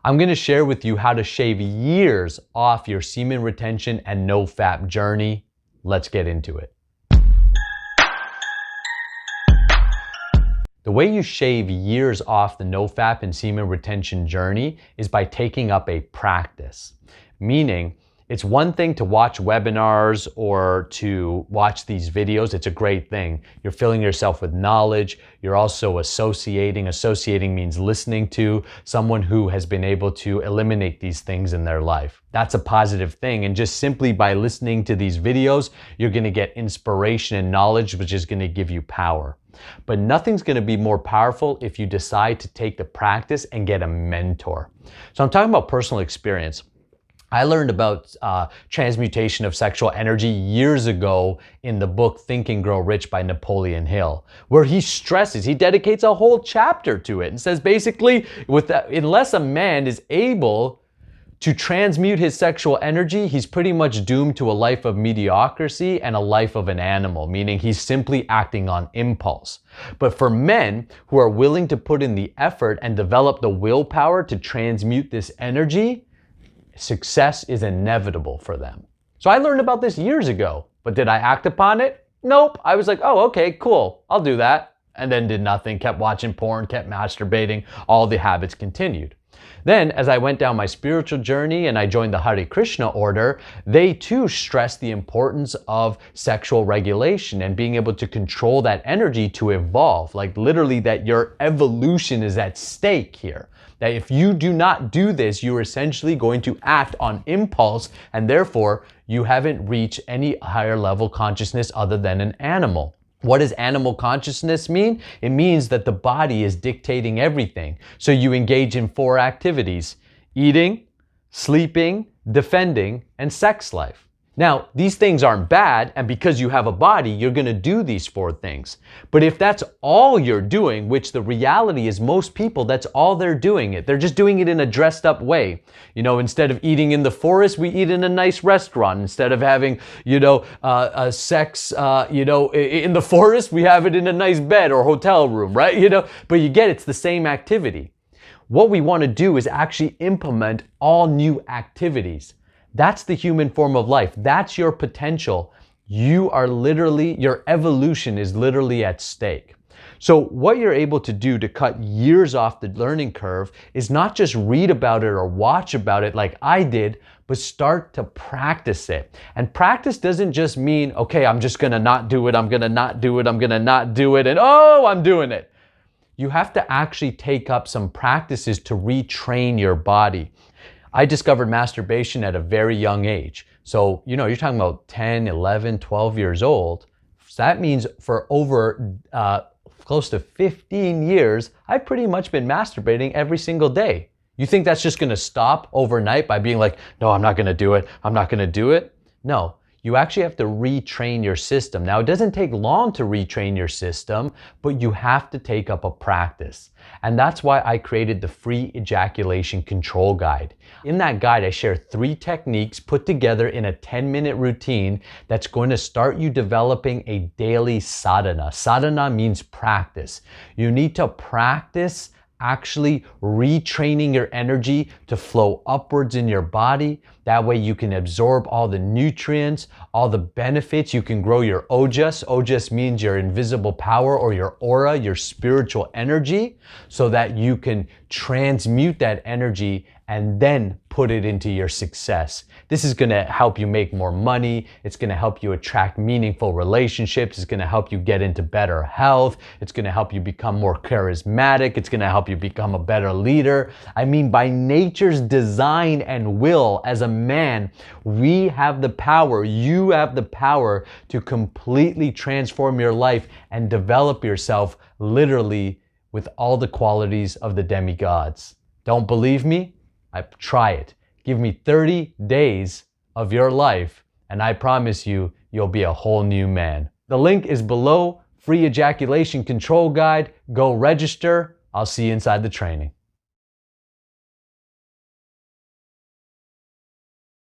I'm going to share with you how to shave years off your semen retention and NoFap journey. Let's get into it. The way you shave years off the NoFap and semen retention journey is by taking up a practice. Meaning, it's one thing to watch webinars or to watch these videos. It's a great thing. You're filling yourself with knowledge. You're also associating. Associating means listening to someone who has been able to eliminate these things in their life. That's a positive thing. And just simply by listening to these videos, you're going to get inspiration and knowledge, which is going to give you power. But nothing's going to be more powerful if you decide to take the practice and get a mentor. So I'm talking about personal experience. I learned about transmutation of sexual energy years ago in the book Think and Grow Rich by Napoleon Hill, where he dedicates a whole chapter to it and says basically, unless a man is able to transmute his sexual energy, he's pretty much doomed to a life of mediocrity and a life of an animal, meaning he's simply acting on impulse. But for men who are willing to put in the effort and develop the willpower to transmute this energy, success is inevitable for them. So I learned about this years ago, but did I act upon it? Nope. I was like, oh, okay, cool. I'll do that. And then did nothing, kept watching porn, kept masturbating. All the habits continued. Then, as I went down my spiritual journey and I joined the Hare Krishna order, they too stressed the importance of sexual regulation and being able to control that energy to evolve. Like literally that your evolution is at stake here. That if you do not do this, you're essentially going to act on impulse and therefore you haven't reached any higher level consciousness other than an animal. What does animal consciousness mean? It means that the body is dictating everything. So you engage in 4 activities: eating, sleeping, defending, and sex life. Now, these things aren't bad, and because you have a body, you're going to do these 4 things. But if that's all you're doing, which the reality is most people, that's all they're doing. They're just doing it in a dressed up way. You know, instead of eating in the forest, we eat in a nice restaurant. Instead of having, sex, in the forest, we have it in a nice bed or hotel room, right? But you get it's the same activity. What we want to do is actually implement all new activities. That's the human form of life. That's your potential. Your evolution is literally at stake. So what you're able to do to cut years off the learning curve is not just read about it or watch about it like I did, but start to practice it. And practice doesn't just mean, okay, I'm just going to not do it. I'm going to not do it. I'm going to not do it. And oh, I'm doing it. You have to actually take up some practices to retrain your body. I discovered masturbation at a very young age. So, you're talking about 10, 11, 12 years old. So that means for over close to 15 years, I've pretty much been masturbating every single day. You think that's just going to stop overnight by being like, no, I'm not going to do it. I'm not going to do it. No. You actually have to retrain your system. Now, it doesn't take long to retrain your system, but you have to take up a practice. And that's why I created the free ejaculation control guide. In that guide, I share 3 techniques put together in a 10-minute routine that's going to start you developing a daily sadhana. Sadhana means practice. You need to practice actually retraining your energy to flow upwards in your body. That way you can absorb all the nutrients, all the benefits. You can grow your ojas. Ojas means your invisible power or your aura, your spiritual energy, so that you can transmute that energy and then put it into your success. This is going to help you make more money. It's going to help you attract meaningful relationships. It's going to help you get into better health. It's going to help you become more charismatic. It's going to help you become a better leader. I mean, by nature's design and will, as a man, we have the power, you have the power to completely transform your life and develop yourself literally with all the qualities of the demigods. Don't believe me? Try it. Give me 30 days of your life and I promise you, you'll be a whole new man. The link is below. Free ejaculation control guide. Go register. I'll see you inside the training.